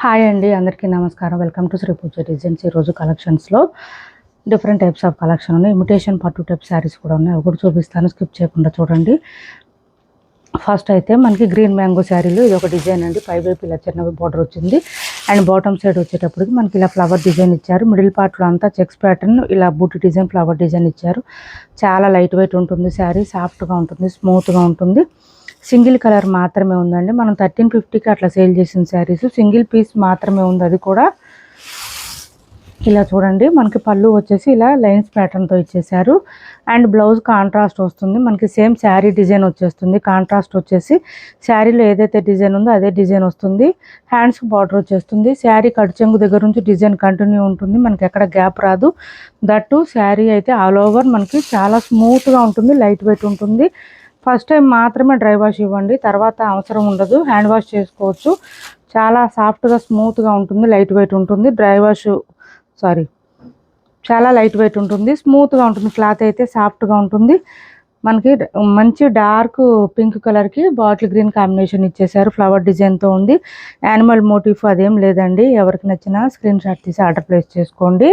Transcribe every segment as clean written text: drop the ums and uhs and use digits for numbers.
Hi అండి, అందరికీ నమస్కారం. Welcome to Shri Pooja designs. ఈరోజు కలెక్షన్స్లో డిఫరెంట్ టైప్స్ ఆఫ్ కలెక్షన్ ఉన్నాయి. ఇమిటేషన్ పట్టు టైప్ శారీస్ కూడా ఉన్నాయి. ఒకటి చూపిస్తాను, స్కిప్ చేయకుండా చూడండి. ఫస్ట్ అయితే మనకి గ్రీన్ మ్యాంగో శారీలో ఇది ఒక డిజైన్ అండి. పైవైపు ఇలా చిన్న బార్డర్ వచ్చింది అండ్ బాటమ్ సైడ్ వచ్చేటప్పటికి మనకి ఇలా ఫ్లవర్ డిజైన్ ఇచ్చారు. మిడిల్ పార్ట్లో అంతా చెక్స్ ప్యాటర్న్, ఇలా బూటీ డిజైన్, ఫ్లవర్ డిజైన్ ఇచ్చారు. చాలా లైట్ వెయిట్ ఉంటుంది శారీ, సాఫ్ట్గా ఉంటుంది, స్మూత్గా ఉంటుంది. సింగిల్ కలర్ మాత్రమే ఉందండి. మనం 1350కి అట్లా సేల్ చేసిన శారీస్ సింగిల్ పీస్ మాత్రమే ఉంది. అది కూడా ఇలా చూడండి, మనకి పళ్ళు వచ్చేసి ఇలా లైన్స్ ప్యాటర్న్తో ఇచ్చేసారు అండ్ బ్లౌజ్ కాంట్రాస్ట్ వస్తుంది. మనకి సేమ్ శారీ డిజైన్ వచ్చేస్తుంది. కాంట్రాస్ట్ వచ్చేసి శారీలో ఏదైతే డిజైన్ ఉందో అదే డిజైన్ వస్తుంది. హ్యాండ్స్కి బార్డర్ వచ్చేస్తుంది. శారీ కడిచెంగు దగ్గర నుంచి డిజైన్ కంటిన్యూ ఉంటుంది. మనకి ఎక్కడ గ్యాప్ రాదు. దట్టు శారీ అయితే ఆల్ ఓవర్ మనకి చాలా స్మూత్గా ఉంటుంది, లైట్ వెయిట్ ఉంటుంది. ఫస్ట్ టైం మాత్రమే డ్రై వాష్ ఇవ్వండి, తర్వాత అవసరం ఉండదు, హ్యాండ్ వాష్ చేసుకోవచ్చు. చాలా సాఫ్ట్గా స్మూత్గా ఉంటుంది, లైట్ వెయిట్ ఉంటుంది. చాలా లైట్ వెయిట్ ఉంటుంది, స్మూత్గా ఉంటుంది. క్లాత్ అయితే సాఫ్ట్గా ఉంటుంది. మనకి మంచి డార్క్ పింక్ కలర్కి బాటిల్ గ్రీన్ కాంబినేషన్ ఇచ్చేసారు. ఫ్లవర్ డిజైన్తో ఉంది. యానిమల్ మోటిఫ్ అదేం లేదండి. ఎవరికి నచ్చినా స్క్రీన్ షాట్ తీసి ఆర్డర్ ప్లేస్ చేసుకోండి,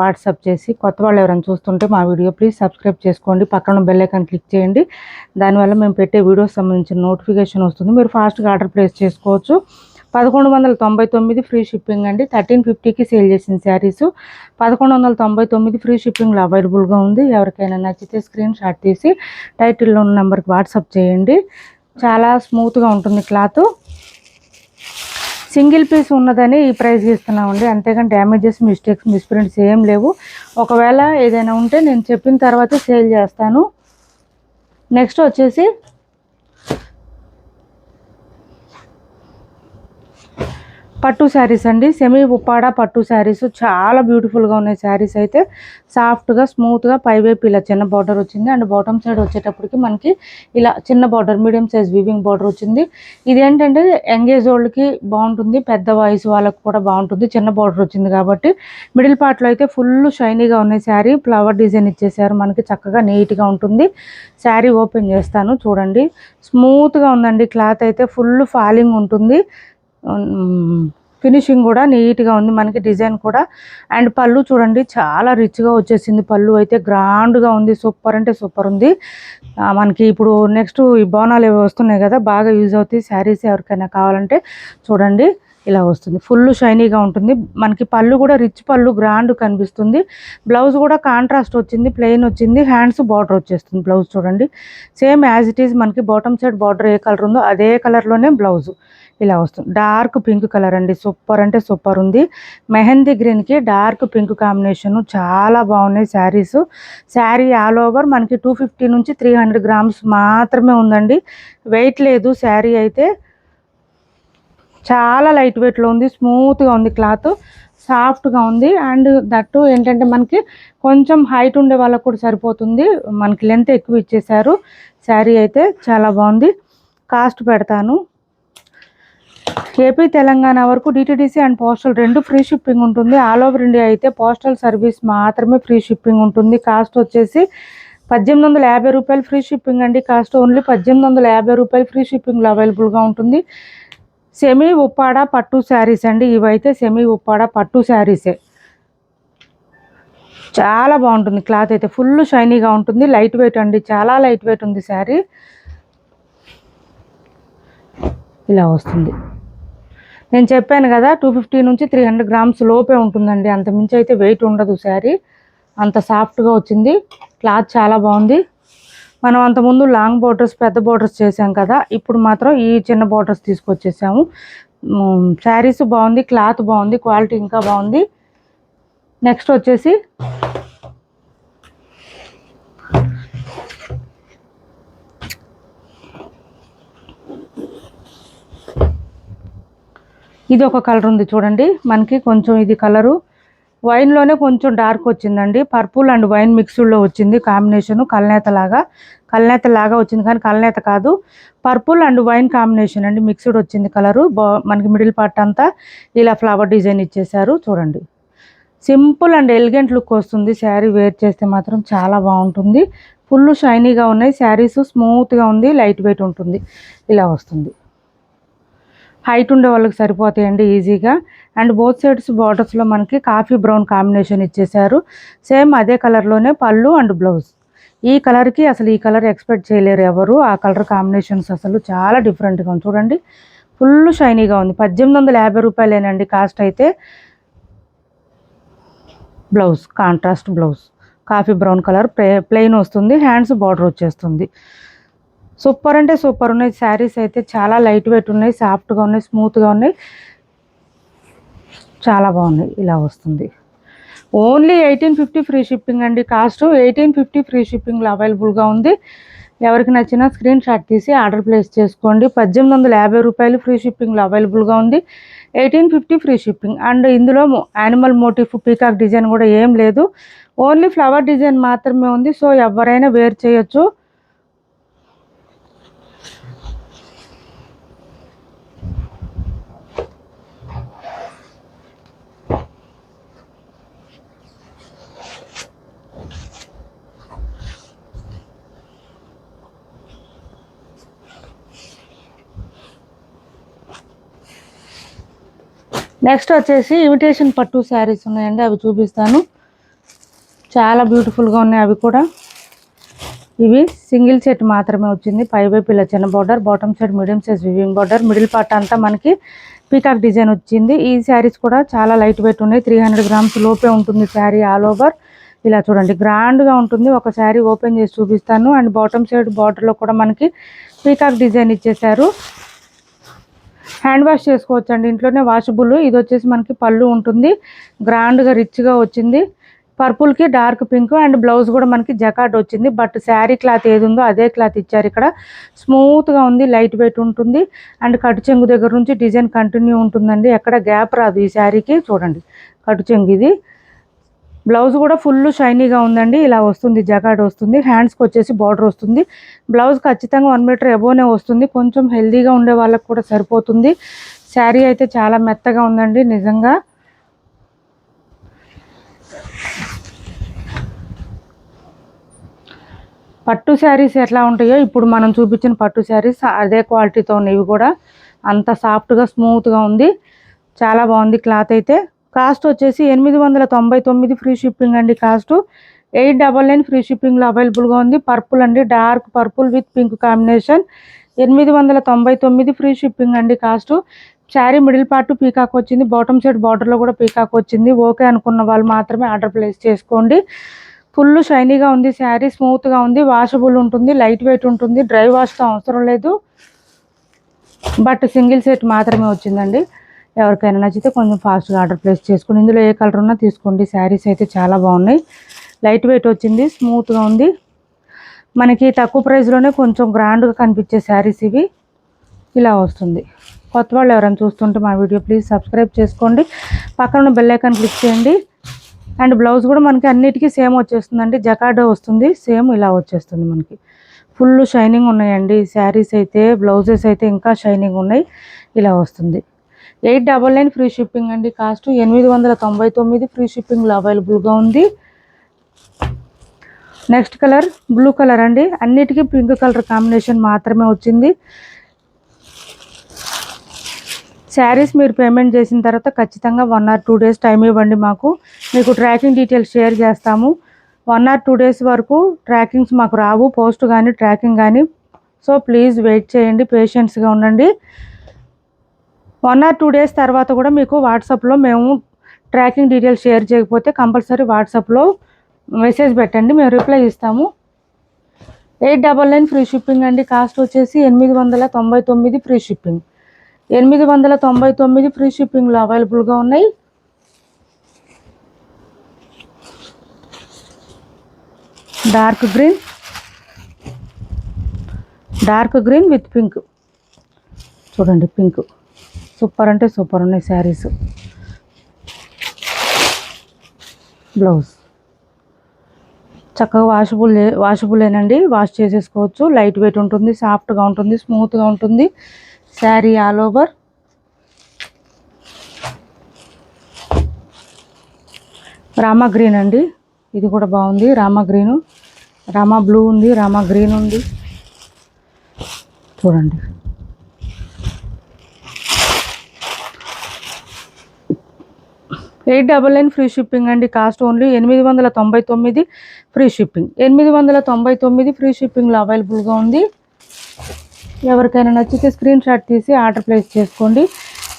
వాట్సాప్ చేసి. కొత్త వాళ్ళు ఎవరైనా చూస్తుంటే మా వీడియో ప్లీజ్ సబ్స్క్రైబ్ చేసుకోండి, పక్కన బెల్ ఐకాన్ క్లిక్ చేయండి. దానివల్ల మేము పెట్టే వీడియోస్ సంబంధించిన నోటిఫికేషన్ వస్తుంది. మీరు ఫాస్ట్గా ఆర్డర్ ప్లేస్ చేసుకోవచ్చు. 1199 ఫ్రీ షిప్పింగ్ అండి. 1350కి సేల్ చేసిన శారీస్ 1199 ఫ్రీ షిప్పింగ్లో అవైలబుల్గా ఉంది. ఎవరికైనా నచ్చితే స్క్రీన్ షాట్ తీసి టైటిల్లో ఉన్న నెంబర్కి వాట్సాప్ చేయండి. చాలా స్మూత్గా ఉంటుంది క్లాత్. సింగిల్ పీస్ ఉన్నదని ఈ ప్రైస్ ఇస్తున్నామండి, అంతేగాని డ్యామేజెస్, మిస్టేక్స్, మిస్ప్రింట్స్ ఏం లేవు. ఒకవేళ ఏదైనా ఉంటే నేను చెప్పిన తర్వాత సేల్ చేస్తాను. నెక్స్ట్ వచ్చేసి పట్టు శారీస్ అండి. సెమీ ఉప్పాడ పట్టు శారీస్ చాలా బ్యూటిఫుల్గా ఉన్నాయి. శారీస్ అయితే సాఫ్ట్గా స్మూత్గా, పైవైపు ఇలా చిన్న బార్డర్ వచ్చింది అండ్ బాటమ్ సైడ్ వచ్చేటప్పటికి మనకి ఇలా చిన్న border, medium size weaving border వచ్చింది. ఇదేంటంటే యంగేజ్ వాళ్ళకి బాగుంటుంది, పెద్ద వయసు వాళ్ళకి కూడా బాగుంటుంది. చిన్న బార్డర్ వచ్చింది కాబట్టి. మిడిల్ పార్ట్లో అయితే ఫుల్ షైనీగా ఉన్నాయి. శారీ ఫ్లవర్ డిజైన్ ఇచ్చేసారు, మనకి చక్కగా నీట్గా ఉంటుంది. శారీ ఓపెన్ చేస్తాను చూడండి. స్మూత్గా ఉందండి క్లాత్ అయితే, ఫుల్ ఫాలింగ్ ఉంటుంది. ఫినిషింగ్ కూడా నీట్గా ఉంది, మనకి డిజైన్ కూడా. అండ్ పళ్ళు చూడండి, చాలా రిచ్గా వచ్చేసింది. పళ్ళు అయితే గ్రాండ్గా ఉంది, సూపర్ అంటే సూపర్ ఉంది. మనకి ఇప్పుడు నెక్స్ట్ ఈ బోనాలు ఏవి వస్తున్నాయి కదా, బాగా యూజ్ అవుతాయి శారీస్. ఎవరికైనా కావాలంటే చూడండి, ఇలా వస్తుంది. ఫుల్ షైనీగా ఉంటుంది. మనకి పళ్ళు కూడా రిచ్ పళ్ళు, గ్రాండ్ కనిపిస్తుంది. బ్లౌజ్ కూడా కాంట్రాస్ట్ వచ్చింది, ప్లెయిన్ వచ్చింది. హ్యాండ్స్ బార్డర్ వచ్చేస్తుంది. బ్లౌజ్ చూడండి, సేమ్ యాజ్ ఇట్ ఈజ్ మనకి బాటమ్ సైడ్ బార్డర్ ఏ కలర్ ఉందో అదే కలర్లోనే బ్లౌజ్ ఇలా వస్తుంది. డార్క్ పింక్ కలర్ అండి, సూపర్ అంటే సూపర్ ఉంది. మెహందీ గ్రీన్కి డార్క్ పింక్ కాంబినేషను చాలా బాగున్నాయి శారీస్. శారీ ఆల్ ఓవర్ మనకి 250 నుంచి 300 గ్రామ్స్ మాత్రమే ఉందండి. వెయిట్ లేదు. శారీ అయితే చాలా లైట్ వెయిట్లో ఉంది, స్మూత్గా ఉంది, క్లాత్ సాఫ్ట్గా ఉంది. అండ్ దట్టు ఏంటంటే మనకి కొంచెం హైట్ ఉండే వాళ్ళకు కూడా సరిపోతుంది. మనకి లెంత్ ఎక్కువ ఇచ్చేసారు. శారీ అయితే చాలా బాగుంది. కాస్ట్ పెడతాను. ఏపీ తెలంగాణ వరకు డిటీడీసీ అండ్ పోస్టల్ రెండు ఫ్రీ షిప్పింగ్ ఉంటుంది. ఆల్ ఓవర్ ఇండియా అయితే పోస్టల్ సర్వీస్ మాత్రమే ఫ్రీ షిప్పింగ్ ఉంటుంది. కాస్ట్ వచ్చేసి 1850 రూపాయలు ఫ్రీ షిప్పింగ్ అండి. కాస్ట్ ఓన్లీ 1850 రూపాయలు ఫ్రీ షిప్పింగ్లో అవైలబుల్గా ఉంటుంది. సెమీ ఉప్పాడ పట్టు శారీస్ అండి. ఇవైతే సెమీ ఉప్పాడ పట్టు శారీసే. చాలా బాగుంటుంది. క్లాత్ అయితే ఫుల్ షైనీగా ఉంటుంది, లైట్ వెయిట్ అండి, చాలా లైట్ వెయిట్ ఉంది శారీ. ఇలా వస్తుంది. నేను చెప్పాను కదా, 250 నుంచి 300 గ్రామ్స్ లోపే ఉంటుందండి, అంత మించి అయితే వెయిట్ ఉండదు. శారీ అంత సాఫ్ట్గా వచ్చింది. క్లాత్ చాలా బాగుంది. మనం అంతకుముందు లాంగ్ బోర్డర్స్, పెద్ద బోర్డర్స్ చేసాం కదా, ఇప్పుడు మాత్రం ఈ చిన్న బోర్డర్స్ తీసుకొచ్చేసాము. శారీస్ బాగుంది, క్లాత్ బాగుంది, క్వాలిటీ ఇంకా బాగుంది. నెక్స్ట్ వచ్చేసి ఇది ఒక కలర్ ఉంది చూడండి. మనకి కొంచెం ఇది కలరు వైన్లోనే కొంచెం డార్క్ వచ్చిందండి. పర్పుల్ అండ్ వైన్ మిక్స్డ్లో వచ్చింది కాంబినేషను. కల్నేత లాగా వచ్చింది, కానీ కల్నేత కాదు. పర్పుల్ అండ్ వైన్ కాంబినేషన్ అండి, మిక్స్డ్ వచ్చింది కలరు. మనకి మిడిల్ పార్ట్ అంతా ఇలా ఫ్లవర్ డిజైన్ ఇచ్చేసారు చూడండి. సింపుల్ అండ్ ఎలిగెంట్ లుక్ వస్తుంది. శారీ వేర్ చేస్తే మాత్రం చాలా బాగుంటుంది. ఫుల్ షైనీగా ఉన్నాయి శారీస్, స్మూత్గా ఉంది, లైట్ వెయిట్ ఉంటుంది. ఇలా వస్తుంది. హైట్ ఉండే వాళ్ళకి సరిపోతాయండి ఈజీగా. అండ్ బోత్ సైడ్స్ బార్డర్స్లో మనకి కాఫీ బ్రౌన్ కాంబినేషన్ ఇచ్చేసారు. సేమ్ అదే కలర్లోనే పళ్ళు అండ్ బ్లౌజ్. ఈ కలర్కి అసలు ఈ కలర్ ఎక్స్పెక్ట్ చేయలేరు ఎవరు. ఆ కలర్ కాంబినేషన్స్ అసలు చాలా డిఫరెంట్గా ఉంది చూడండి. ఫుల్ షైనీగా ఉంది. 1850 రూపాయలేనండి కాస్ట్ అయితే. Blouse contrast blouse coffee brown colour plain వస్తుంది. హ్యాండ్స్ బార్డర్ వచ్చేస్తుంది. సూపర్ అంటే సూపర్ ఉన్నాయి శారీస్ అయితే. చాలా లైట్ వెయిట్ ఉన్నాయి, సాఫ్ట్గా ఉన్నాయి, స్మూత్గా ఉన్నాయి, చాలా బాగున్నాయి. ఇలా వస్తుంది. ఓన్లీ 1850 ఫ్రీ షిప్పింగ్ అండి. కాస్ట్ 1850 ఫ్రీ షిప్పింగ్లో అవైలబుల్గా ఉంది. ఎవరికి నచ్చినా స్క్రీన్ షాట్ తీసి ఆర్డర్ ప్లేస్ చేసుకోండి. 1850 రూపాయలు ఫ్రీ షిప్పింగ్లో అవైలబుల్గా ఉంది. 1850 ఫ్రీ షిప్పింగ్. అండ్ ఇందులో యానిమల్ మోటిఫ్ పీకాక్ డిజైన్ కూడా ఏం లేదు, ఓన్లీ ఫ్లవర్ డిజైన్ మాత్రమే ఉంది. సో ఎవరైనా వేర్ చేయొచ్చు. నెక్స్ట్ వచ్చేసి ఇమిటేషన్ పట్టు శారీస్ ఉన్నాయండి, అవి చూపిస్తాను. చాలా బ్యూటిఫుల్గా ఉన్నాయి అవి కూడా. ఇవి సింగిల్ సెట్ మాత్రమే వచ్చింది. పైవైపు ఇలా చిన్న border, bottom side medium size weaving border, middle part అంతా మనకి పీకాక్ డిజైన్ వచ్చింది. ఈ శారీస్ కూడా చాలా లైట్ వెయిట్ ఉన్నాయి. 300 గ్రామ్స్ లోపే ఉంటుంది శారీ ఆల్ ఓవర్. ఇలా చూడండి, గ్రాండ్గా ఉంటుంది. ఒక శారీ ఓపెన్ చేసి చూపిస్తాను. అండ్ బాటమ్ సైడ్ బార్డర్లో కూడా మనకి పీకాక్ డిజైన్ ఇచ్చేసారు. హ్యాండ్ వాష్ చేసుకోవచ్చు అండి, ఇంట్లోనే వాషబుల్. ఇది వచ్చేసి మనకి పళ్ళు ఉంటుంది, గ్రాండ్గా రిచ్గా వచ్చింది. పర్పుల్కి డార్క్ పింక్ అండ్ బ్లౌజ్ కూడా మనకి జకార్డ్ వచ్చింది. బట్ శారీ క్లాత్ ఏది ఉందో అదే క్లాత్ ఇచ్చారు ఇక్కడ. స్మూత్గా ఉంది, లైట్ వెయిట్ ఉంటుంది. అండ్ కటు చెంగు దగ్గర నుంచి డిజైన్ కంటిన్యూ ఉంటుందండి, ఎక్కడ గ్యాప్ రాదు ఈ శారీకి. చూడండి కటు చెంగు ఇది. బ్లౌజ్ కూడా ఫుల్ షైనీగా ఉందండి. ఇలా వస్తుంది, జకార్డ్ వస్తుంది. హ్యాండ్స్కి వచ్చేసి బార్డర్ వస్తుంది. బ్లౌజ్ ఖచ్చితంగా 1 మీటర్ ఎబోనే వస్తుంది. కొంచెం హెల్దీగా ఉండే వాళ్ళకి కూడా సరిపోతుంది. శారీ అయితే చాలా మెత్తగా ఉందండి నిజంగా. పట్టు శారీస్ ఎట్లా ఉంటాయో ఇప్పుడు మనం చూపించిన పట్టు శారీస్ అదే క్వాలిటీతో ఉన్నాయి. ఇవి కూడా అంత సాఫ్ట్గా స్మూత్గా ఉంది, చాలా బాగుంది క్లాత్ అయితే. కాస్ట్ వచ్చేసి 899 ఫ్రీ షిప్పింగ్ అండి. కాస్ట్ 899 ఫ్రీ షిప్పింగ్లో అవైలబుల్గా ఉంది. పర్పుల్ అండి, dark purple with pink combination. 899 free shipping అండి cost. Sari middle part peacock వచ్చింది, బాటమ్ సైడ్ బార్డర్లో కూడా పీకాక్ వచ్చింది. ఓకే అనుకున్న వాళ్ళు మాత్రమే ఆర్డర్ ప్లేస్ చేసుకోండి. ఫుల్ షైనీగా ఉంది శారీ, స్మూత్గా ఉంది, వాషబుల్ ఉంటుంది, లైట్ వెయిట్ ఉంటుంది, డ్రై వాష్తో అవసరం లేదు. బట్ సింగిల్ సెట్ మాత్రమే వచ్చిందండి. ఎవరికైనా నచ్చితే కొంచెం ఫాస్ట్గా ఆర్డర్ ప్లేస్ చేసుకోండి. ఇందులో ఏ కలర్ ఉన్నా తీసుకోండి. శారీస్ అయితే చాలా బాగున్నాయి, లైట్ వెయిట్ వచ్చింది, స్మూత్గా ఉంది. మనకి తక్కువ ప్రైస్లోనే కొంచెం గ్రాండ్గా కనిపించే శారీస్ ఇవి. ఇలా వస్తుంది. కొత్త వాళ్ళు ఎవరైనా చూస్తుంటే మా వీడియో ప్లీజ్ సబ్స్క్రైబ్ చేసుకోండి, పక్కన ఉన్న బెల్ ఐకాన్ క్లిక్ చేయండి. అండ్ బ్లౌజ్ కూడా మనకి అన్నిటికీ సేమ్ వచ్చేస్తుందండి, జకార్డ్ వస్తుంది. సేమ్ ఇలా వచ్చేస్తుంది మనకి. ఫుల్ షైనింగ్ ఉన్నాయండి శారీస్ అయితే. బ్లౌజెస్ అయితే ఇంకా షైనింగ్ ఉన్నాయి. ఇలా వస్తుంది. 899 ఫ్రీ షిప్పింగ్ అండి. కాస్ట్ 899 ఫ్రీ షిప్పింగ్లో అవైలబుల్గా ఉంది. నెక్స్ట్ కలర్ బ్లూ కలర్ అండి. అన్నిటికీ పింక్ కలర్ కాంబినేషన్ మాత్రమే వచ్చింది. శారీస్ మీరు పేమెంట్ చేసిన తర్వాత ఖచ్చితంగా 1 or 2 days టైం ఇవ్వండి మాకు. మీకు ట్రాకింగ్ డీటెయిల్స్ షేర్ చేస్తాము. 1 or 2 days వరకు ట్రాకింగ్స్ మాకు రావు, పోస్ట్ కానీ ట్రాకింగ్ కానీ. సో ప్లీజ్ వెయిట్ చేయండి, పేషెన్స్గా ఉండండి. 1 or 2 days తర్వాత కూడా మీకు వాట్సాప్లో మేము ట్రాకింగ్ డీటెయిల్స్ షేర్ చేయకపోతే కంపల్సరీ వాట్సాప్లో మెసేజ్ పెట్టండి, మేము రిప్లై ఇస్తాము. 899 ఫ్రీ షిప్పింగ్ అండి. కాస్ట్ వచ్చేసి 899 ఫ్రీ షిప్పింగ్. 899 ఫ్రీ షిప్పింగ్లో అవైలబుల్గా ఉన్నాయి. Dark green with pink. చూడండి పింక్, సూపర్ అంటే సూపర్ ఉన్నాయి శారీస్. బ్లౌజ్ చక్కగా వాషబులేనండి, వాష్ చేసేసుకోవచ్చు. లైట్ వెయిట్ ఉంటుంది, సాఫ్ట్గా ఉంటుంది, స్మూత్గా ఉంటుంది sari all over. Rama green అండి, ఇది కూడా బాగుంది. రామా గ్రీను, రామా బ్లూ ఉంది, రామా గ్రీన్ ఉంది. చూడండి 899 ఫ్రీ షిప్పింగ్ అండి. Cost only 899 free shipping. 899 free షిప్పింగ్లో అవైలబుల్గా ఉంది. ఎవరికైనా నచ్చితే స్క్రీన్ షాట్ తీసి ఆర్డర్ ప్లేస్ చేసుకోండి.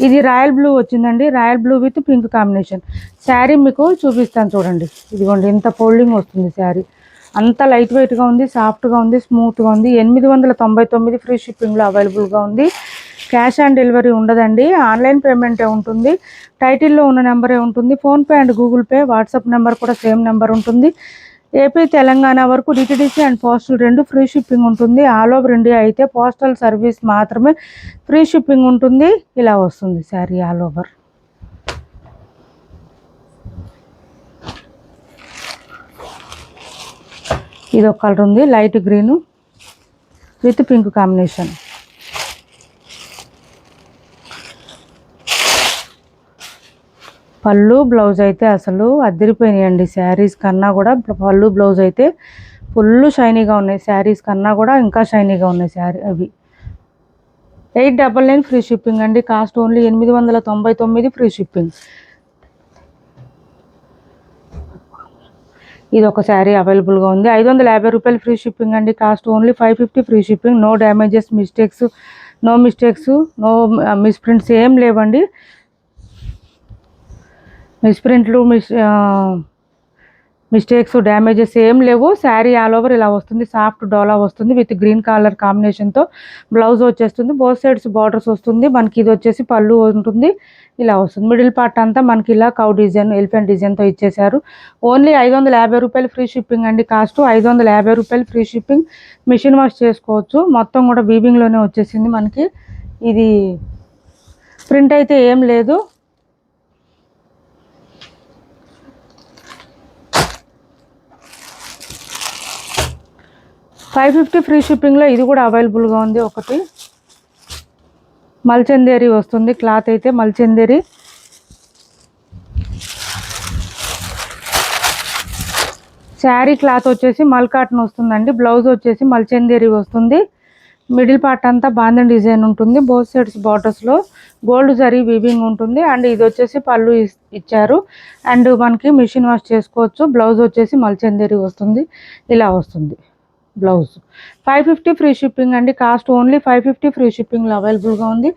ఇది రాయల్ బ్లూ వచ్చిందండి. Royal blue with pink combination. Sari మీకు చూపిస్తాను చూడండి. ఇదిగోండి ఇంత ఫోల్డింగ్ వస్తుంది శారీ. అంత లైట్ వెయిట్గా ఉంది, సాఫ్ట్గా ఉంది, స్మూత్గా ఉంది. 899 ఫ్రీ షిప్పింగ్లో అవైలబుల్గా ఉంది. క్యాష్ ఆన్ డెలివరీ ఉండదండి, ఆన్లైన్ పేమెంటే ఉంటుంది. టైటిల్లో ఉన్న నెంబరే ఉంటుంది. PhonePe and Google pay, WhatsApp number కూడా సేమ్ నెంబర్ ఉంటుంది. ఏపీ తెలంగాణ వరకు DTDC and postal 2 free shipping ఉంటుంది. ఆల్ ఓవర్ ఇండియా అయితే పోస్టల్ సర్వీస్ మాత్రమే ఫ్రీ షిప్పింగ్ ఉంటుంది. ఇలా వస్తుంది శారీ ఆల్ ఓవర్. ఇది ఒక కలర్ ఉంది, light green with pink combination. పళ్ళు బ్లౌజ్ అయితే అసలు అదిరిపోయినాయండి. శారీస్ కన్నా కూడా పళ్ళు బ్లౌజ్ అయితే ఫుల్ షైనీగా ఉన్నాయి. శారీస్ కన్నా కూడా ఇంకా షైనీగా ఉన్నాయి శారీ అవి. 899 ఫ్రీ షిప్పింగ్ అండి. Cost only 899 free shipping. ఇది ఒక శారీ అవైలబుల్గా ఉంది. 550 రూపాయలు ఫ్రీ షిప్పింగ్ అండి. Cost only 550 free shipping. No damages, no mistakes, no misprints ఏం లేవండి. మిస్ప్రింట్లు, మిస్టేక్స్, డ్యామేజెస్ ఏం లేవు. శారీ ఆల్ ఓవర్ ఇలా వస్తుంది. సాఫ్ట్ డోలా వస్తుంది విత్ గ్రీన్ కలర్ కాంబినేషన్తో. బ్లౌజ్ వచ్చేస్తుంది, బోత్ సైడ్స్ బార్డర్స్ వస్తుంది. మనకి ఇది వచ్చేసి పళ్ళు ఉంటుంది. ఇలా వస్తుంది. మిడిల్ పార్ట్ అంతా మనకి ఇలా కౌ డిజైన్, ఎలిఫెంట్ డిజైన్తో ఇచ్చేసారు. ఓన్లీ 550 రూపాయలు ఫ్రీ షిప్పింగ్ అండి. కాస్ట్ 550 రూపాయలు ఫ్రీ షిప్పింగ్. మిషన్ వాష్ చేసుకోవచ్చు. మొత్తం కూడా వీవింగ్లోనే వచ్చేసింది మనకి. ఇది ప్రింట్ అయితే ఏం లేదు. $550 ఫ్రీ షిప్పింగ్లో ఇది కూడా అవైలబుల్గా ఉంది. ఒకటి మల్చందేరి వస్తుంది. క్లాత్ అయితే మల్చందేరి. శారీ క్లాత్ వచ్చేసి మల్ కాటన్ వస్తుందండి. బ్లౌజ్ వచ్చేసి మల్చందేరి వస్తుంది. మిడిల్ పార్ట్ అంతా బాంధన్ డిజైన్ ఉంటుంది. బోత్ సైడ్స్ బార్డర్స్లో గోల్డ్ జరీ వీవింగ్ ఉంటుంది. అండ్ ఇది వచ్చేసి పళ్ళు ఇచ్చారు. అండ్ మనకి మిషన్ వాష్ చేసుకోవచ్చు. బ్లౌజ్ వచ్చేసి మల్చందేరి వస్తుంది. ఇలా వస్తుంది బ్లౌజ్. 550 ఫ్రీ షిప్పింగ్ అండి. కాస్ట్ ఓన్లీ 550 ఫ్రీ షిప్పింగ్లో అవైలబుల్గా ఉంది.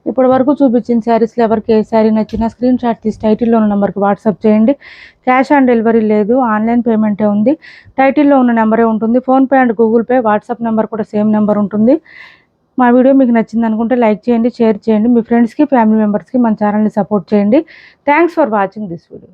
ఇప్పటి వరకు చూపించిన శారీస్లో ఎవరికి ఏ శారీ నచ్చినా స్క్రీన్ షాట్ తీసి టైటిల్లో ఉన్న నెంబర్కి వాట్సాప్ చేయండి. క్యాష్ ఆన్ డెలివరీ లేదు, ఆన్లైన్ పేమెంటే ఉంది. టైటిల్లో ఉన్న నెంబరే ఉంటుంది. PhonePe and Google pay, WhatsApp number కూడా సేమ్ నెంబర్ ఉంటుంది. మా వీడియో మీకు నచ్చింది అనుకుంటే లైక్ చేయండి, షేర్ చేయండి. మీ ఫ్రెండ్స్కి, ఫ్యామిలీ మెంబర్స్కి మన ఛానల్ని సపోర్ట్ చేయండి. Thanks for watching this video.